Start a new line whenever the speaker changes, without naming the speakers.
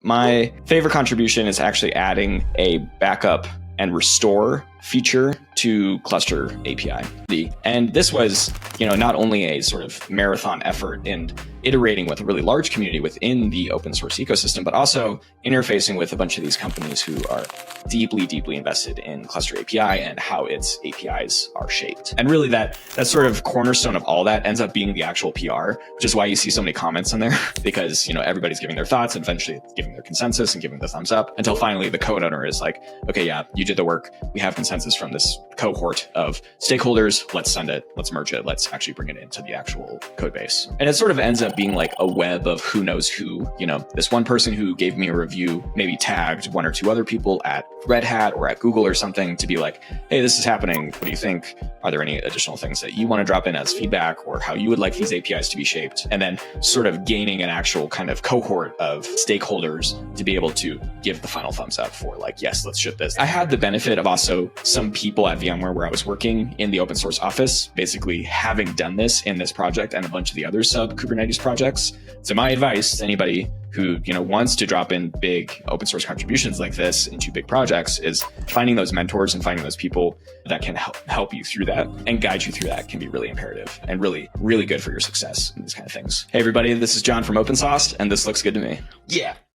my favorite contribution is actually adding a backup and restore feature to cluster API. And this was, not only a sort of marathon effort in iterating with a really large community within the open source ecosystem, but also interfacing with a bunch of these companies who are deeply, deeply invested in cluster API and how its APIs are shaped. And really that sort of cornerstone of all that ends up being the actual PR, which is why you see so many comments in there, because, everybody's giving their thoughts and eventually giving their consensus and giving the thumbs up until finally the code owner is like, okay, yeah, you did the work. We have consensus from this cohort of stakeholders. Let's send it. Let's merge it. Let's actually bring it into the actual code base. And it sort of ends up being like a web of who knows who. This one person who gave me a review maybe tagged one or two other people at Red Hat or at Google or something to be like, hey, this is happening. What do you think? Are there any additional things that you want to drop in as feedback or how you would like these APIs to be shaped? And then sort of gaining an actual kind of cohort of stakeholders to be able to give the final thumbs up for like, yes, let's ship this. I had the benefit of also some people at VMware where I was working in the open source office, basically having done this in this project and a bunch of the other sub Kubernetes projects. So my advice to anybody who wants to drop in big open source contributions like this into big projects is finding those mentors and finding those people that can help you through that and guide you through that can be really imperative and really, really good for your success in these kind of things. Hey everybody, this is John from OpenSauced and this looks good to me. Yeah.